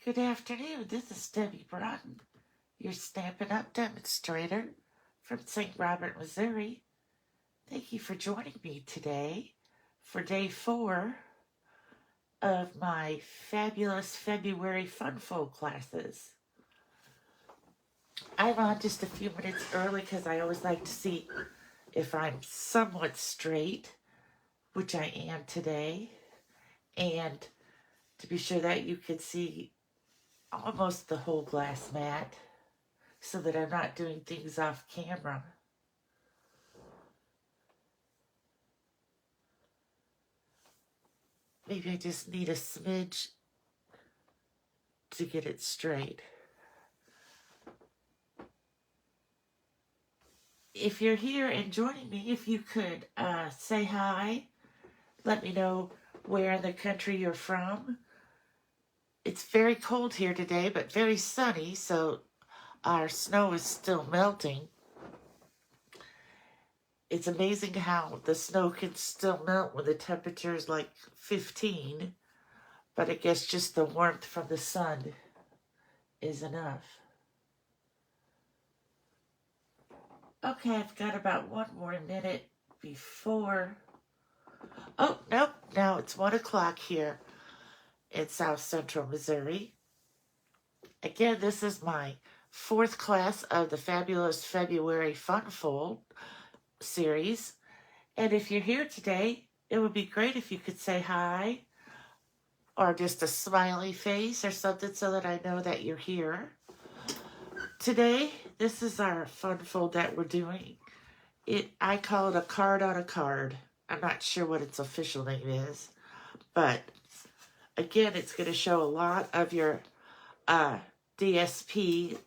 Good afternoon. This is Debbie Broughton, your Stampin' Up! Demonstrator from St. Robert, Missouri. Thank you for joining me today for day 4 of my fabulous February Funfold classes. I'm on just a few minutes early because I always like to see if I'm somewhat straight, which I am today, and to be sure that you can see almost the whole glass mat so that I'm not doing things off camera. Maybe I just need a smidge to get it straight. If you're here and joining me, if you could say hi, let me know where in the country you're from. It's very cold here today, but very sunny, so our snow is still melting. It's amazing how the snow can still melt when the temperature is like 15, but I guess just the warmth from the sun is enough. Okay, I've got about 1 more minute before... Oh, nope, now it's 1 o'clock here in South Central Missouri. Again, this is my 4th class of the Fabulous February Funfold series. And if you're here today, it would be great if you could say hi or just a smiley face or something so that I know that you're here. Today, this is our Funfold that we're doing. I call it a card on a card. I'm not sure what its official name is, but again, it's going to show a lot of your DSP,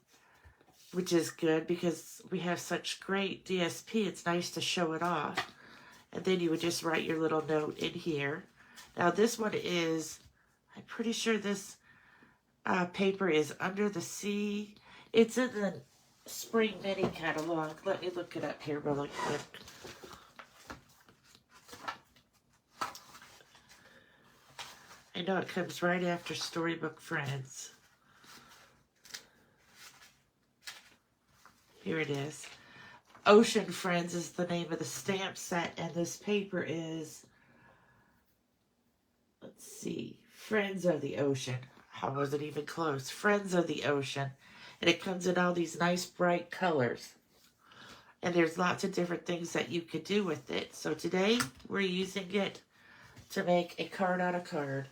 which is good because we have such great DSP. It's nice to show it off. And then you would just write your little note in here. Now this one is, I'm pretty sure this paper is Under the Sea. It's in the Spring Mini catalog. Let me look it up here really quick. I know it comes right after Storybook Friends. Here it is. Ocean Friends is the name of the stamp set, and this paper is, let's see, Friends of the Ocean. How was it even close? Friends of the Ocean. And it comes in all these nice bright colors. And there's lots of different things that you could do with it. So today, we're using it to make a card on a card.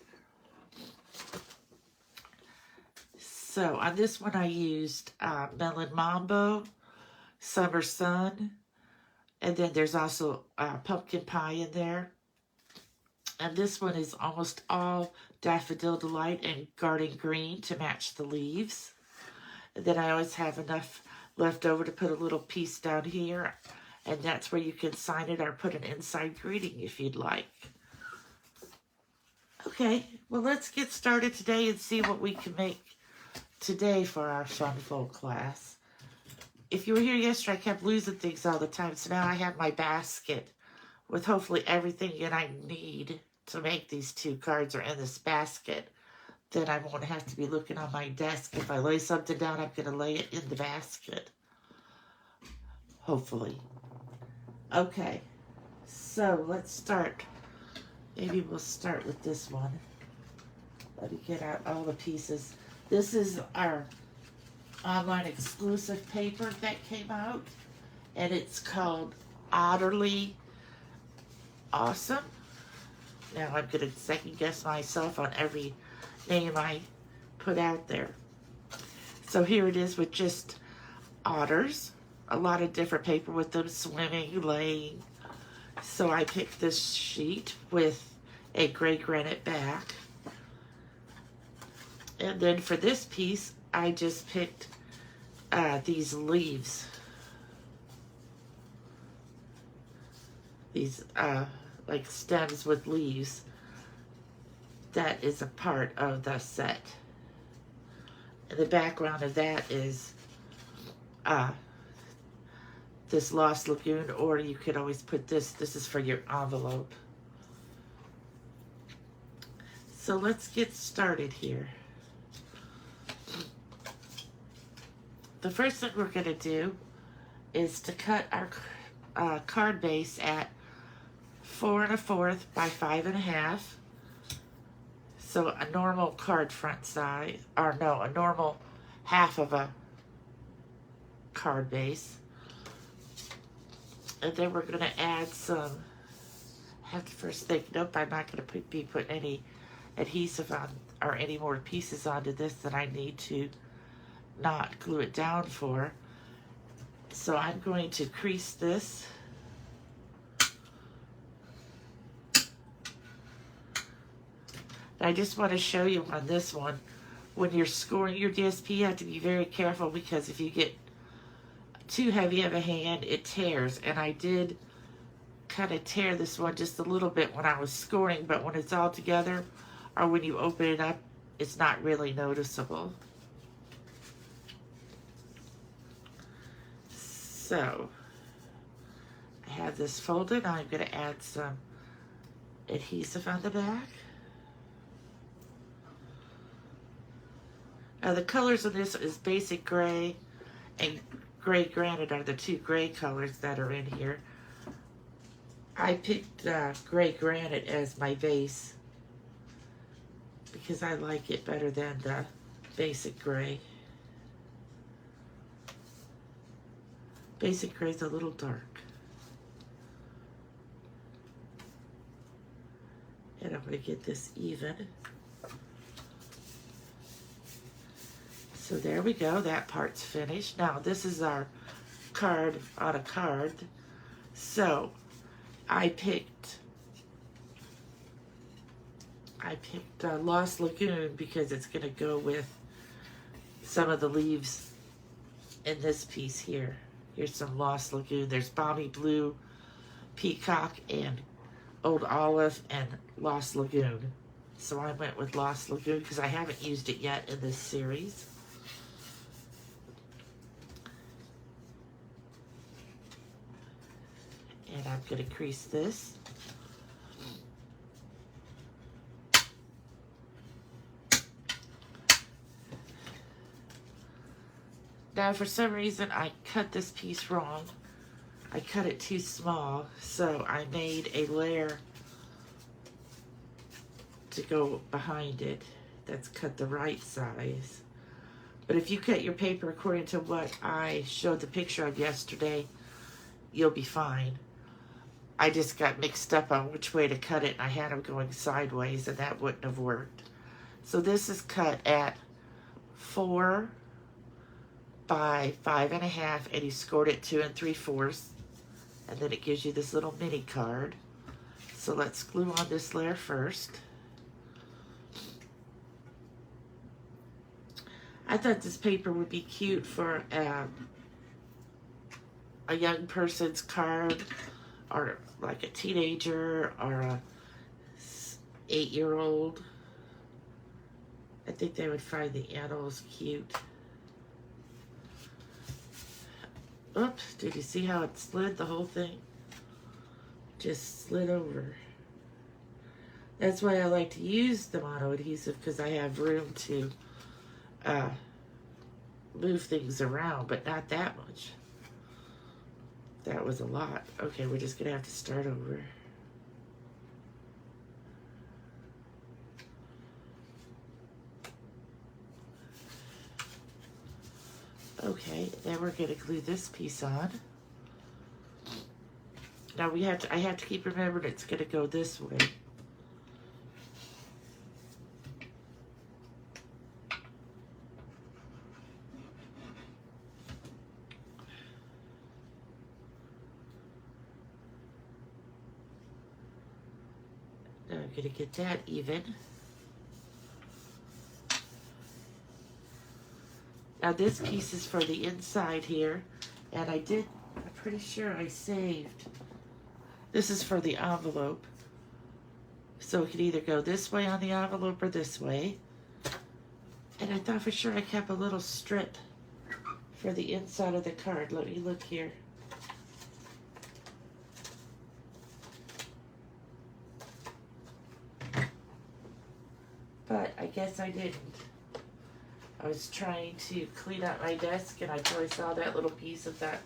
So on this one I used Melon Mambo, Summer Sun, and then there's also Pumpkin Pie in there. And this one is almost all Daffodil Delight and Garden Green to match the leaves. And then I always have enough left over to put a little piece down here, and that's where you can sign it or put an inside greeting if you'd like. Okay, well let's get started today and see what we can make today for our Funfold class. If you were here yesterday, I kept losing things all the time, so now I have my basket with hopefully everything that I need to make these 2 cards are in this basket. Then I won't have to be looking on my desk. If I lay something down, I'm going to lay it in the basket. Hopefully. Okay, so let's start. Maybe we'll start with this one. Let me get out all the pieces. This is our online exclusive paper that came out, and it's called Otterly Awesome. Now I'm going to second guess myself on every name I put out there. So here it is with just otters, a lot of different paper with them swimming, laying. So I picked this sheet with a gray granite back. And then for this piece, I just picked these leaves. These like stems with leaves. That is a part of the set. And the background of that is this Lost Lagoon, or you could always put this. This is for your envelope. So let's get started here. the first thing we're going to do is to cut our card base at 4 1/4 by 5 1/2. So a normal card front size, or no, a normal half of a card base. And then we're going to add some, I have to first think, nope, I'm not going to be putting any adhesive on, or any more pieces onto this that I need to not glue it down for. So I'm going to crease this. I just want to show you on this one, when you're scoring your DSP, you have to be very careful, because if you get too heavy of a hand, it tears. And I did kind of tear this one just a little bit when I was scoring, but when it's all together, or when you open it up, it's not really noticeable. So I have this folded. I'm going to add some adhesive on the back. Now the colors of this is basic gray and gray granite are the two gray colors that are in here. I picked gray granite as my base because I like it better than the basic gray. Basic gray is a little dark. And I'm going to get this even. So there we go, that part's finished. Now this is our card on a card. So I picked Lost Lagoon because it's going to go with some of the leaves in this piece here. Here's some Lost Lagoon. There's Balmy Blue, Peacock, and Old Olive, and Lost Lagoon. So I went with Lost Lagoon because I haven't used it yet in this series. And I'm going to crease this. Now, for some reason, I cut this piece wrong. I cut it too small, so I made a layer to go behind it that's cut the right size. But if you cut your paper according to what I showed the picture of yesterday, you'll be fine. I just got mixed up on which way to cut it, and I had them going sideways, and that wouldn't have worked. So this is cut at 4 by 5 1/2, and you scored it 2 3/4, and then it gives you this little mini card. So let's glue on this layer first. I thought this paper would be cute for a young person's card, or like a teenager, or a 8-year-old. I think they would find the animals cute. Oops, did you see how it slid, the whole thing? Just slid over. That's why I like to use the mono adhesive, because I have room to move things around, but not that much. That was a lot. Okay, we're just gonna have to start over. Okay, then we're gonna glue this piece on. Now I have to keep remembering it's gonna go this way. Now I'm gonna get that even. Now this piece is for the inside here, and I'm pretty sure I saved. This is for the envelope. So it could either go this way on the envelope or this way. And I thought for sure I kept a little strip for the inside of the card. Let me look here. But I guess I didn't. I was trying to clean up my desk and I totally saw that little piece of that.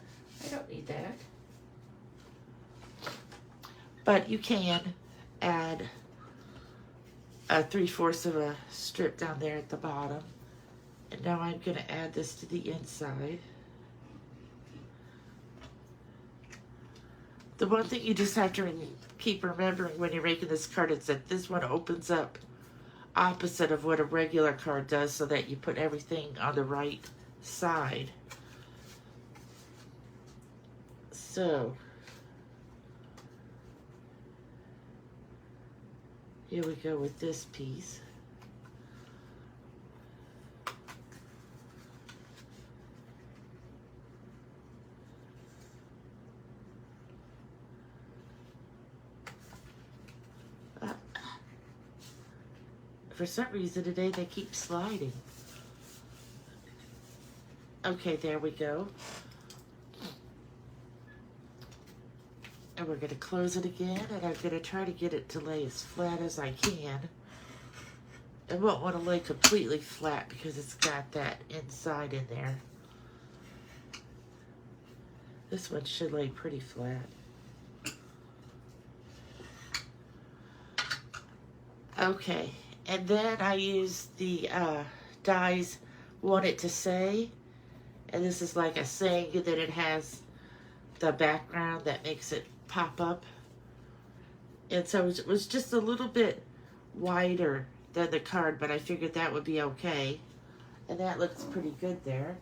I don't need that. But you can add a 3/4 of a strip down there at the bottom. And now I'm going to add this to the inside. The one thing you just have to keep remembering when you're making this card is that this one opens up opposite of what a regular card does, so that you put everything on the right side. So here we go with this piece. For some reason today they keep sliding. Okay, there we go. And we're going to close it again, and I'm going to try to get it to lay as flat as I can. I won't want to lay completely flat because it's got that inside in there. This one should lay pretty flat. Okay, and then I use the dies Want It to Say. And this is like a saying, and then it has the background that makes it pop up. And so it was just a little bit wider than the card, but I figured that would be okay. And that looks pretty good there.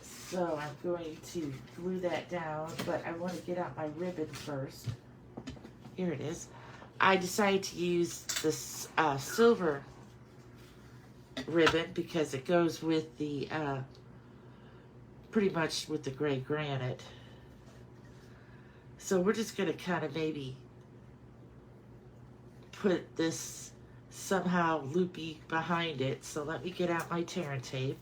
So I'm going to glue that down, but I want to get out my ribbon first. Here it is. I decided to use this silver ribbon because it goes with the pretty much with the gray granite. So we're just going to kind of maybe put this somehow loopy behind it. So let me get out my tear and tape.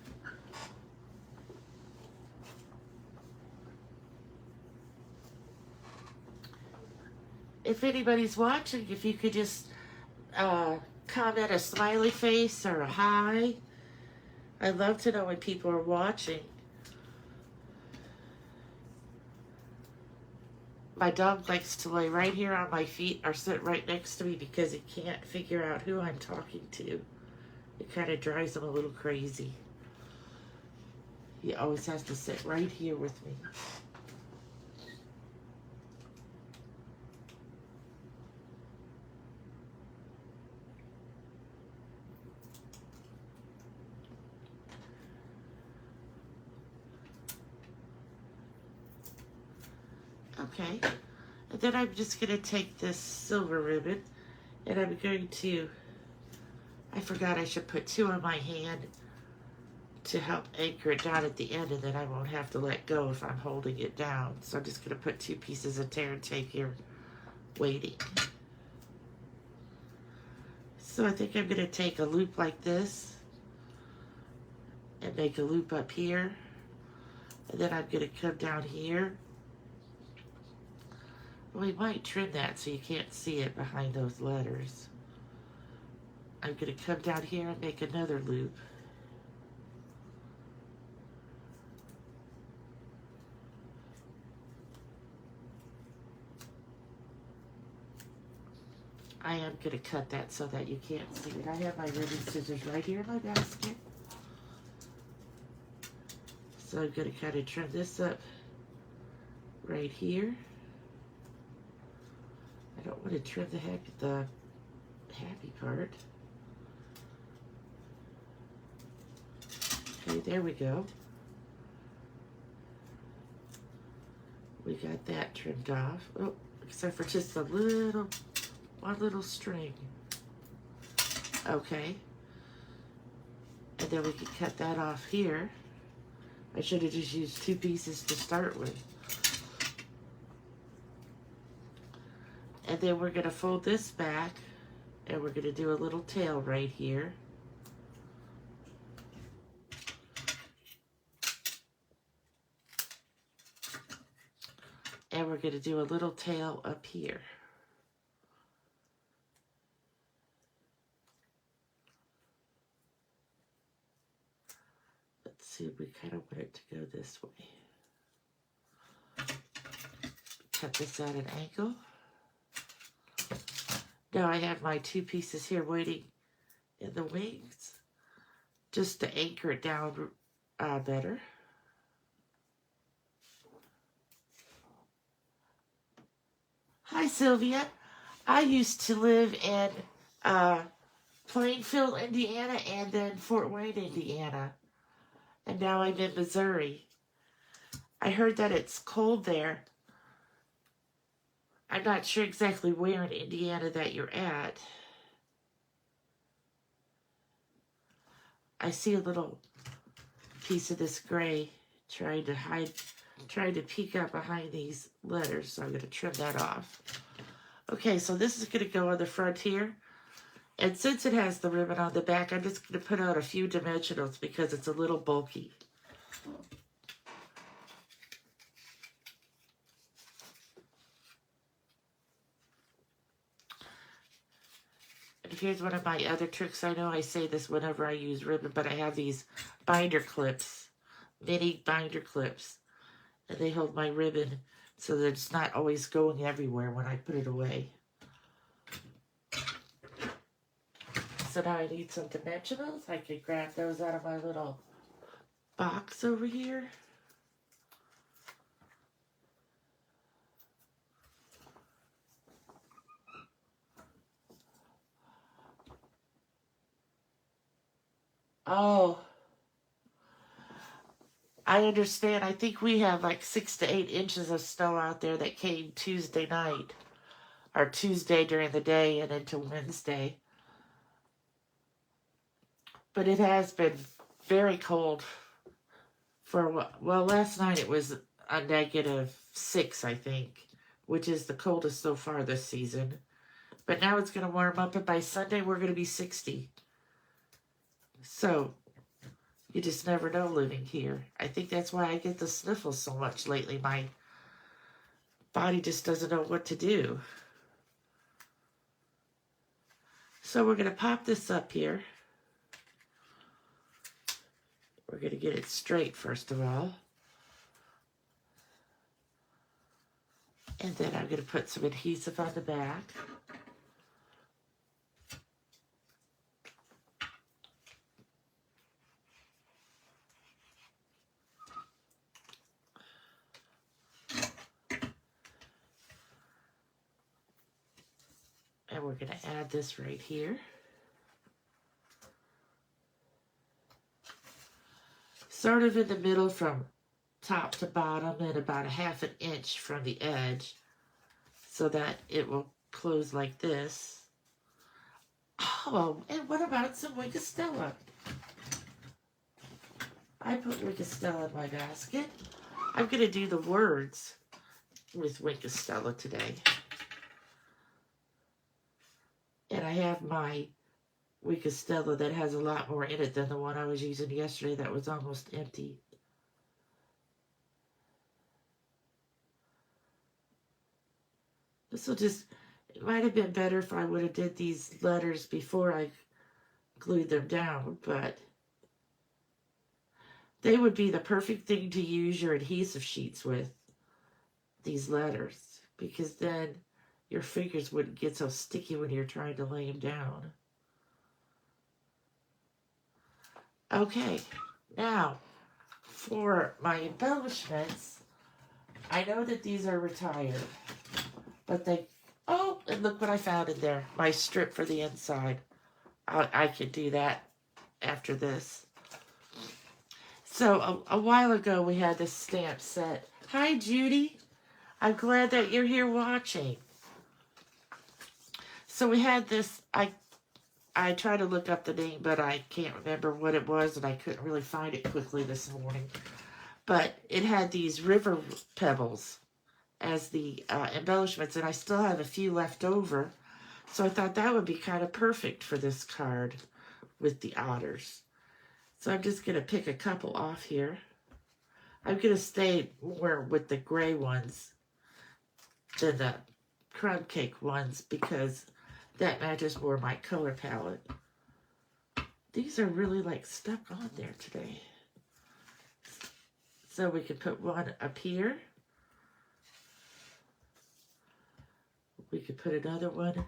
If anybody's watching, if you could just comment a smiley face or a hi. I'd love to know when people are watching. My dog likes to lay right here on my feet or sit right next to me because he can't figure out who I'm talking to. It kind of drives him a little crazy. He always has to sit right here with me. Okay, and then I'm just going to take this silver ribbon and I'm going to, I forgot I should put two on my hand to help anchor it down at the end, and then I won't have to let go if I'm holding it down. So I'm just going to put 2 pieces of tear and tape here waiting. So I think I'm going to take a loop like this and make a loop up here, and then I'm going to come down here. We might trim that so you can't see it behind those letters. I'm going to come down here and make another loop. I am going to cut that so that you can't see it. I have my ribbon scissors right here in my basket. So I'm going to kind of trim this up right here. I don't want to trim the happy part. Okay, there we go. We got that trimmed off. Oh, except for just one little string. Okay. And then we can cut that off here. I should have just used 2 pieces to start with. And then we're going to fold this back, and we're going to do a little tail right here. And we're going to do a little tail up here. see, we kind of want it to go this way. Cut this at an angle. Now I have my 2 pieces here waiting in the wings just to anchor it down better. Hi, Sylvia. I used to live in Plainfield, Indiana, and then Fort Wayne, Indiana. And now I'm in Missouri. I heard that it's cold there. I'm not sure exactly where in Indiana that you're at. I see a little piece of this gray trying to peek out behind these letters, so I'm going to trim that off. Okay, so this is going to go on the front here. And since it has the ribbon on the back, I'm just going to put out a few dimensionals because it's a little bulky. And here's one of my other tricks. I know I say this whenever I use ribbon, but I have these binder clips, mini binder clips. And they hold my ribbon so that it's not always going everywhere when I put it away. So now I need some dimensionals. I can grab those out of my little box over here. Oh, I understand. I think we have like 6 to 8 inches of snow out there that came Tuesday night, or Tuesday during the day and into Wednesday. But it has been very cold for, well, last night it was a -6, I think, which is the coldest so far this season. But now it's going to warm up, and by Sunday we're going to be 60. So, you just never know living here. I think that's why I get the sniffles so much lately. My body just doesn't know what to do. So we're going to pop this up here. We're going to get it straight first of all. And then I'm going to put some adhesive on the back. And we're going to add this right here. Sort of in the middle from top to bottom and about 1/2 inch from the edge so that it will close like this. Oh, and what about some Wink of Stella? I put Wink of Stella in my basket. I'm going to do the words with Wink of Stella today. And I have my Wink of Stella that has a lot more in it than the one I was using yesterday that was almost empty. This will just, it might have been better if I would have did these letters before I glued them down, but they would be the perfect thing to use your adhesive sheets with, these letters, because then your fingers wouldn't get so sticky when you're trying to lay them down. Okay, now for my embellishments, I know that these are retired, but they, oh, and look what I found in there, my strip for the inside. I could do that after this. So a while ago we had this stamp set. Hi, Judy. I'm glad that you're here watching. So we had this, I tried to look up the name, but I can't remember what it was, and I couldn't really find it quickly this morning. But it had these river pebbles as the embellishments, and I still have a few left over. So I thought that would be kind of perfect for this card with the otters. So I'm just going to pick a couple off here. I'm going to stay more with the gray ones than the crumb cake ones because that matches more my color palette. These are really like stuck on there today. So we could put one up here. We could put another one.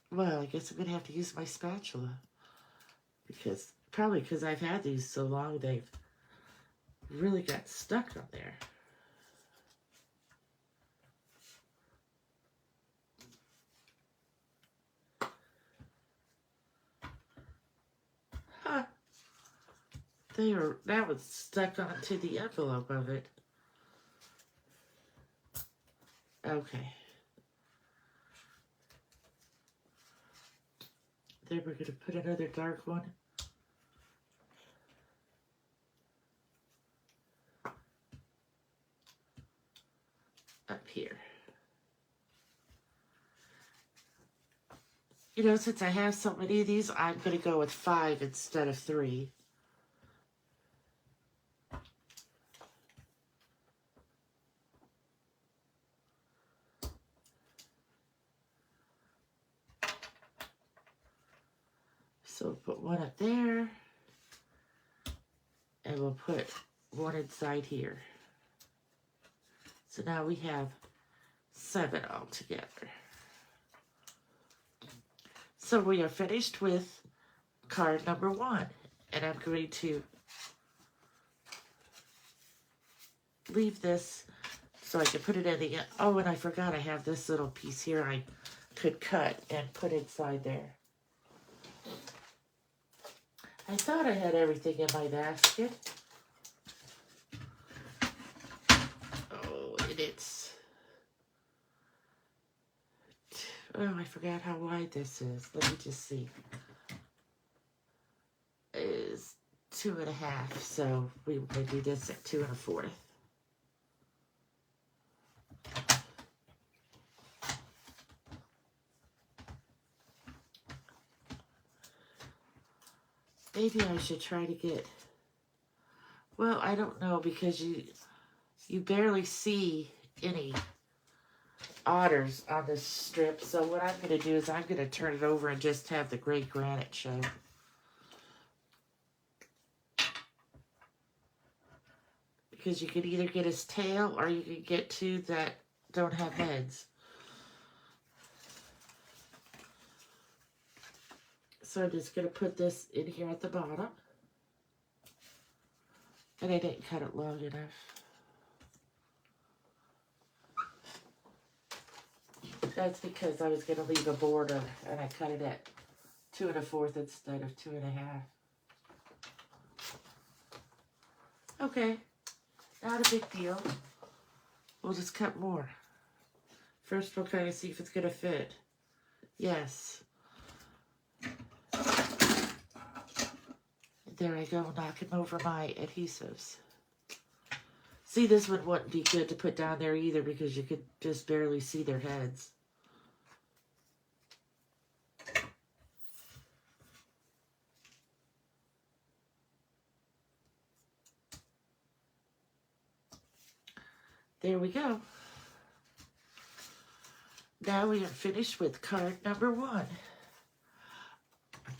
Well, I guess I'm going to have to use my spatula. Probably because I've had these so long, they've really got stuck on there. Huh. That was stuck onto the envelope of it. Okay. Then we're going to put another dark one. Up here. You know, since I have so many of these, I'm going to go with 5 instead of 3. So we'll put one up there, and we'll put one inside here. So now we have 7 altogether. So we are finished with card number 1, and I'm going to leave this so I can put it in the, oh, and I forgot I have this little piece here I could cut and put inside there. I thought I had everything in my basket. Oh, and it's... Oh, I forgot how wide this is. Let me just see. It is 2.5, so we will do this at 2 1/4. Maybe I should try to get, well, I don't know, because you barely see any otters on this strip. So what I'm going to do is I'm going to turn it over and just have the gray granite show. Because you can either get his tail or you can get 2 that don't have heads. So I'm just going to put this in here at the bottom. And I didn't cut it long enough. That's because I was going to leave a border and I cut it at 2 1/4 instead of 2 1/2. Okay, not a big deal. We'll just cut more. First we'll kind of see if it's going to fit. Yes. There I go, knocking over my adhesives. See, this one wouldn't be good to put down there either because you could just barely see their heads. There we go. Now we are finished with card number 1.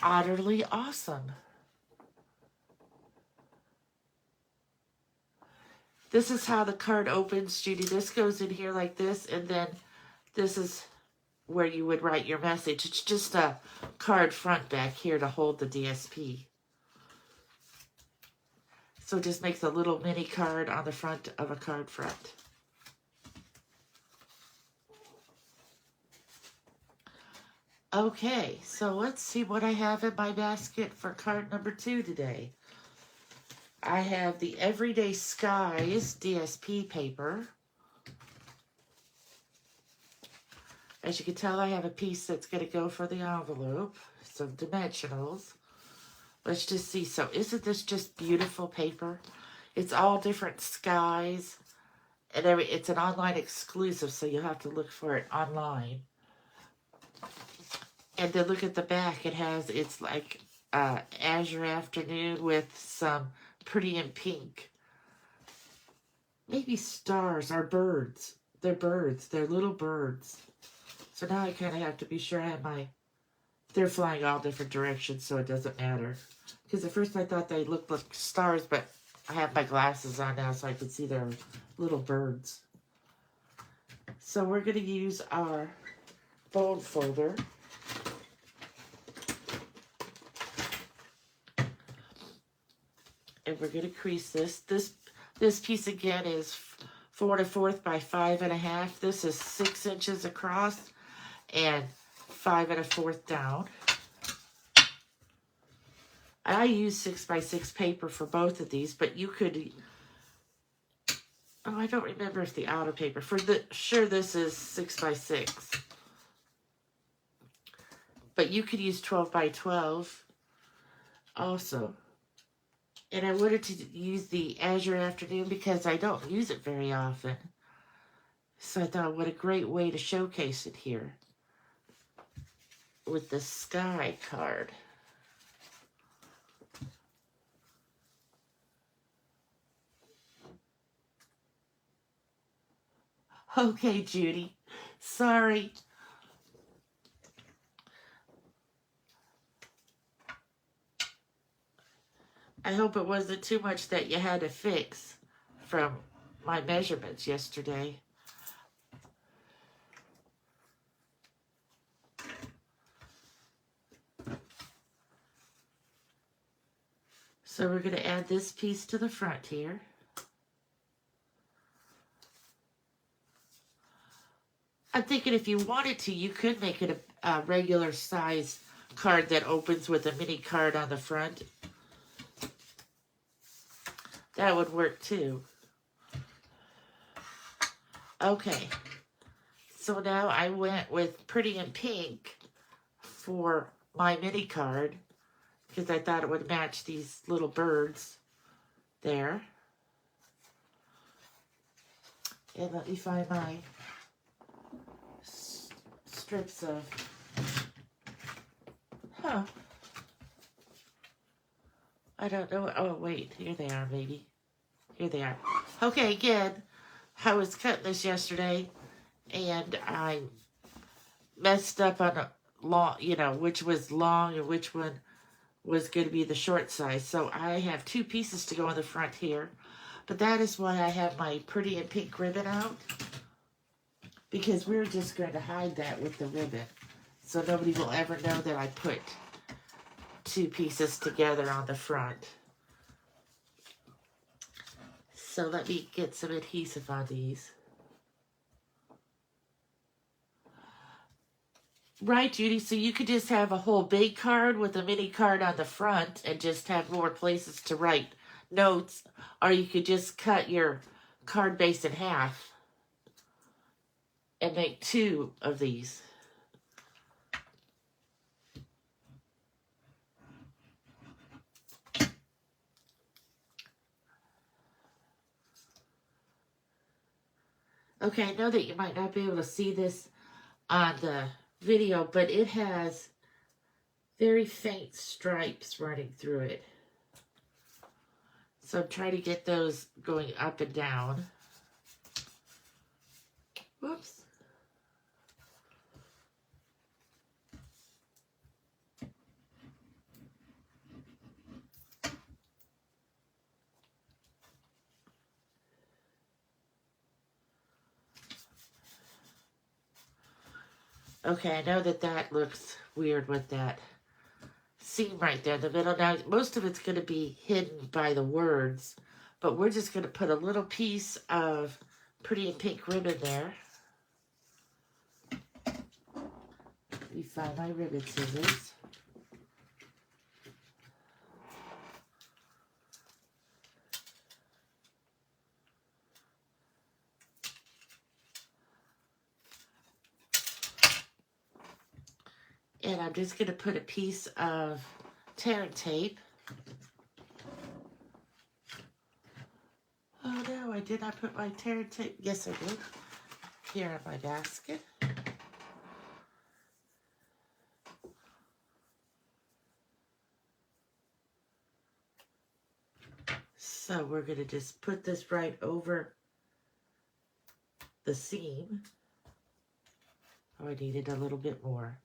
Utterly awesome. This is how the card opens, Judy. This goes in here like this, and then this is where you would write your message. It's just a card front back here to hold the DSP. So it just makes a little mini card on the front of a card front. Okay, so let's see what I have in my basket for card number 2 today. I have the Everyday Skies DSP paper. As you can tell, I have a piece that's going to go for the envelope. Some dimensionals. Let's just see. So isn't this just beautiful paper? It's all different skies. And it's an online exclusive, so you'll have to look for it online. And then look at the back. It's like Azure Afternoon with some pretty in pink. Maybe stars or birds. They're birds. They're little birds. So now I kind of have to be sure I have they're flying all different directions, so it doesn't matter. Because at first I thought they looked like stars, but I have my glasses on now so I can see their little birds. So we're going to use our fold folder. And we're going to crease this. This piece again is 4 1/4 by 5 1/2. This is 6 inches across and 5 1/4 down. I use 6 by 6 paper for both of these, but you could, oh, I don't remember if the outer paper, sure this is 6 by 6. But you could use 12 by 12 also. And I wanted to use the Azure Afternoon because I don't use it very often. So I thought, what a great way to showcase it here with the sky card. Okay, Judy. Sorry. I hope it wasn't too much that you had to fix from my measurements yesterday. So we're going to add this piece to the front here. I'm thinking if you wanted to, you could make it a regular size card that opens with a mini card on the front. That would work too. Okay, so now I went with Pretty in Pink for my mini card because I thought it would match these little birds there. And let me find my strips of, I don't know. Oh, wait. Here they are, maybe. Here they are. Okay, again, I was cutting this yesterday, and I messed up on a long, which was long and which one was going to be the short size. So I have 2 pieces to go on the front here. But that is why I have my Pretty in Pink ribbon out. Because we're just going to hide that with the ribbon. So nobody will ever know that I put 2 pieces together on the front. So let me get some adhesive on these. Right, Judy, so you could just have a whole big card with a mini card on the front and just have more places to write notes. Or you could just cut your card base in half and make 2 of these. Okay, I know that you might not be able to see this on the video, but it has very faint stripes running through it. So I'm trying to get those going up and down. Whoops. Okay, I know that that looks weird with that seam right there in the middle. Now, most of it's going to be hidden by the words, but we're just going to put a little piece of Pretty in Pink ribbon there. Let me find my ribbon scissors. And I'm just going to put a piece of tear tape. Oh no, I did not put my tear tape. Yes, I did. Here in my basket. So we're going to just put this right over the seam. Oh, I needed a little bit more.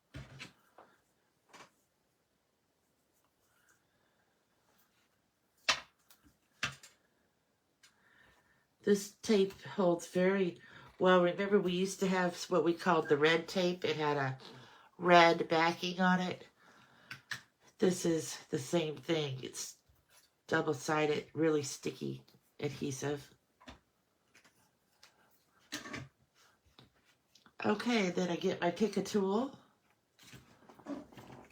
This tape holds very well. Remember, we used to have what we called the red tape. It had a red backing on it. This is the same thing. It's double-sided, really sticky adhesive. Okay, then I get my pick a tool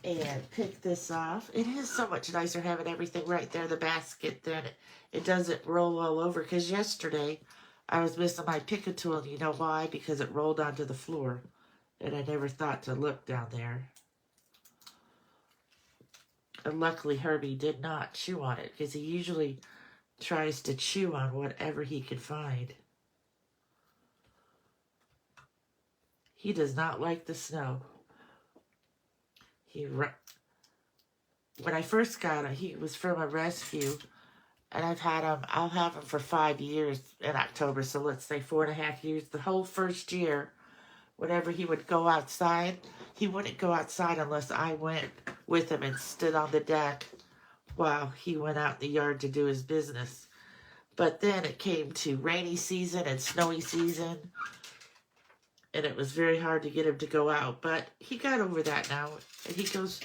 and pick this off. It is so much nicer having everything right there in the basket. Then it doesn't roll all over. Because yesterday I was missing my pick a tool. You know why? Because it rolled onto the floor. And I never thought to look down there. And luckily Herbie did not chew on it. Because he usually tries to chew on whatever he can find. He does not like the snow. When I first got him, he was from a rescue, and I'll have him for 5 years in October, so let's say 4.5 years. The whole first year, whenever he would go outside, he wouldn't go outside unless I went with him and stood on the deck while he went out in the yard to do his business. But then it came to rainy season and snowy season, and it was very hard to get him to go out. But he got over that now, and he goes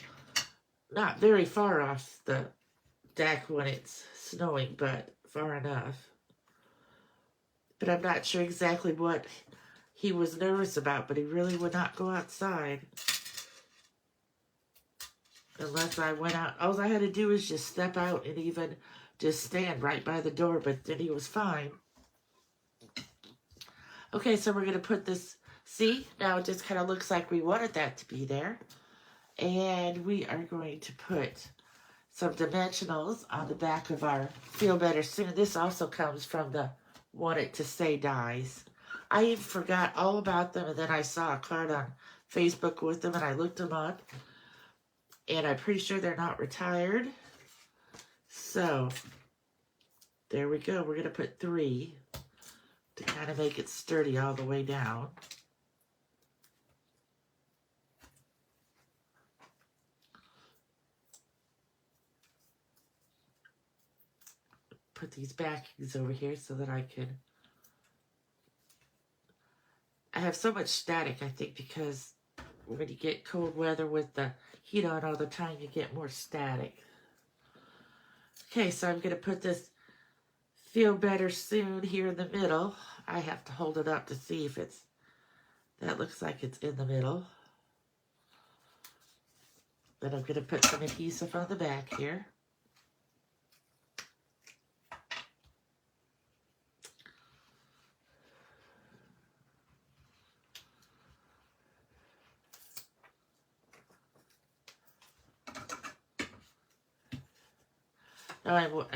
not very far off the deck when it's snowing, but far enough. But I'm not sure exactly what he was nervous about, but he really would not go outside unless I went out. All I had to do was just step out and even just stand right by the door, but then he was fine. Okay, so we're going to put this, see, now it just kind of looks like we wanted that to be there. And we are going to put some dimensionals on the back of our Feel Better Soon. This also comes from the Want It to Stay dies. I even forgot all about them, and then I saw a card on Facebook with them, and I looked them up. And I'm pretty sure they're not retired. So, there we go. We're going to put 3 to kind of make it sturdy all the way down. Put these backings over here so that I have so much static, I think, because when you get cold weather with the heat on all the time, you get more static. Okay, so I'm going to put this Feel Better Soon here in the middle. I have to hold it up to see if that looks like it's in the middle. Then I'm going to put some adhesive on the back here. Now, I want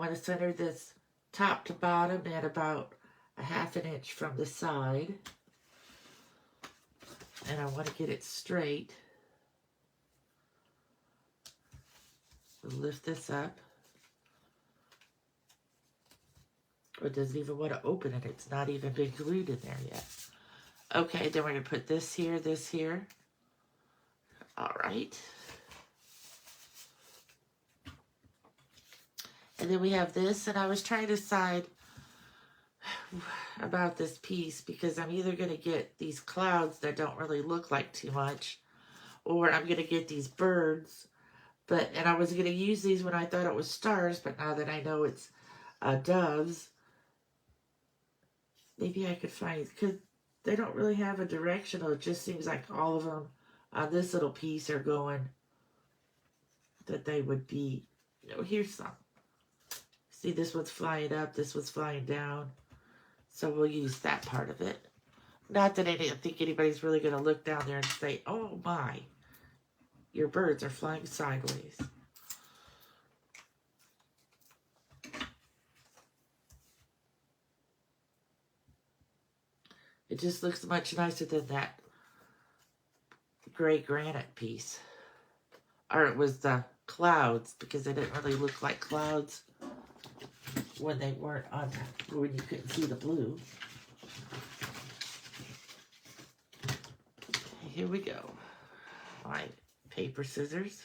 to center this top to bottom at about 1/2 inch from the side. And I want to get it straight. We'll lift this up. It doesn't even want to open it. It's not even been glued in there yet. Okay, then we're going to put this here. All right. And then we have this, and I was trying to decide about this piece because I'm either going to get these clouds that don't really look like too much, or I'm going to get these birds. And I was going to use these when I thought it was stars, but now that I know it's doves, maybe I could find, because they don't really have a directional. It just seems like all of them on this little piece are going, that they would be, here's some. See, this one's flying up, this one's flying down. So we'll use that part of it. Not that I didn't think anybody's really going to look down there and say, oh my, your birds are flying sideways. It just looks much nicer than that gray granite piece. Or it was the clouds, because they didn't really look like clouds when they weren't on, when you couldn't see the blue. Here we go. My paper scissors.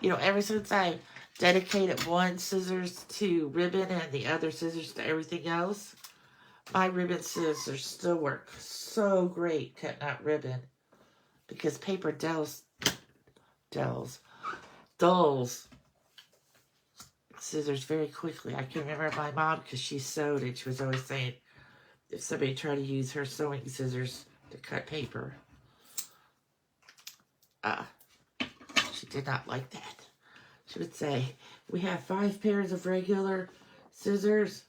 Ever since I dedicated one scissors to ribbon and the other scissors to everything else, my ribbon scissors still work so great cutting out ribbon because paper dulls scissors very quickly. I can remember my mom, because she sewed, and she was always saying if somebody tried to use her sewing scissors to cut paper, she did not like that. She would say, we have 5 pairs of regular scissors,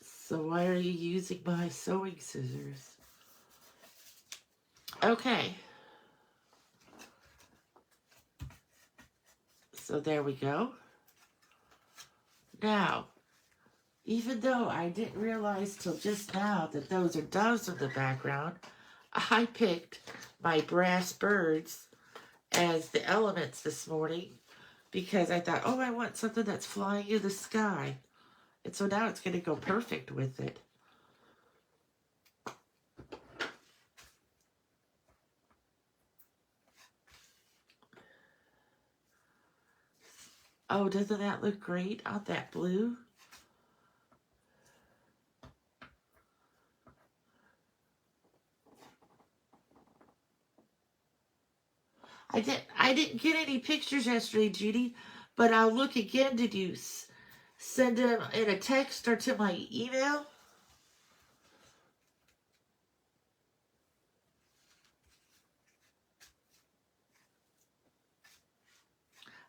so why are you using my sewing scissors? Okay. So there we go. Now, even though I didn't realize till just now that those are doves in the background, I picked my brass birds as the elements this morning because I thought, oh, I want something that's flying in the sky. And so now it's going to go perfect with it. Oh, doesn't that look great on that blue? I didn't get any pictures yesterday, Judy, but I'll look again. Did you send them in a text or to my email?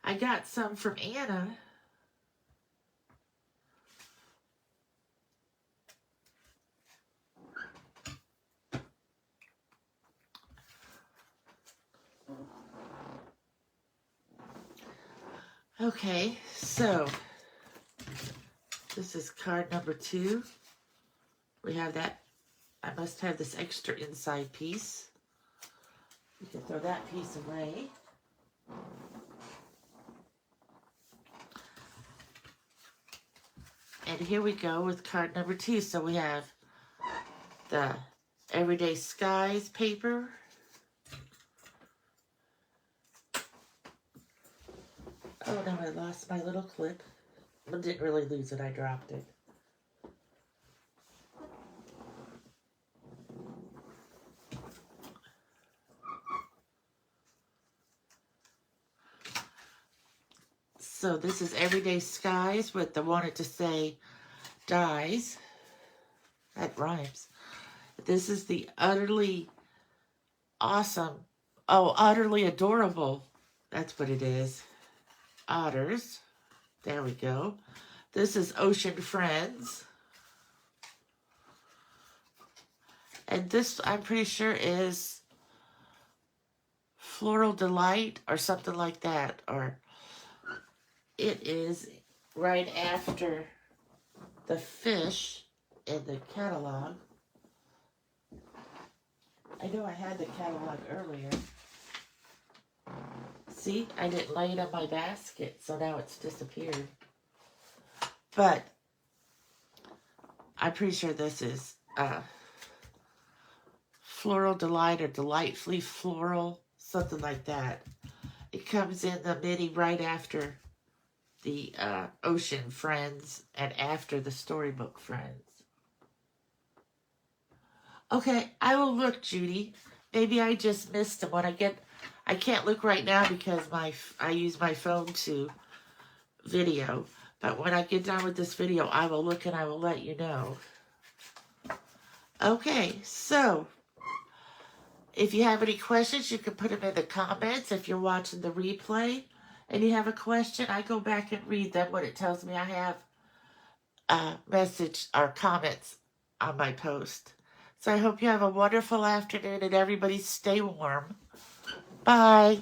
I got some from Anna. Okay, so this is card number 2. We have that. I must have this extra inside piece. You can throw that piece away. And here we go with card number 2. So we have the Everyday Skies paper. Oh no, I lost my little clip. I didn't really lose it, I dropped it. So this is Everyday Skies with the wanted to say dies. That rhymes. This is the utterly awesome, utterly adorable. That's what it is. Otters. There we go. This is Ocean Friends. And this, I'm pretty sure, is Floral Delight or something like that. Or it is right after the fish in the catalog. I know I had the catalog earlier. See, I didn't lay it on my basket, so now it's disappeared. But I'm pretty sure this is Floral Delight or Delightfully Floral, something like that. It comes in the mini right after the Ocean Friends and after the Storybook Friends. Okay, I will look, Judy. Maybe I just missed them. When I can't look right now because I use my phone to video. But when I get done with this video, I will look and I will let you know. Okay, so if you have any questions, you can put them in the comments. If you're watching the replay and you have a question, I go back and read them when it tells me I have a message or comments on my post. So I hope you have a wonderful afternoon and everybody stay warm. Bye.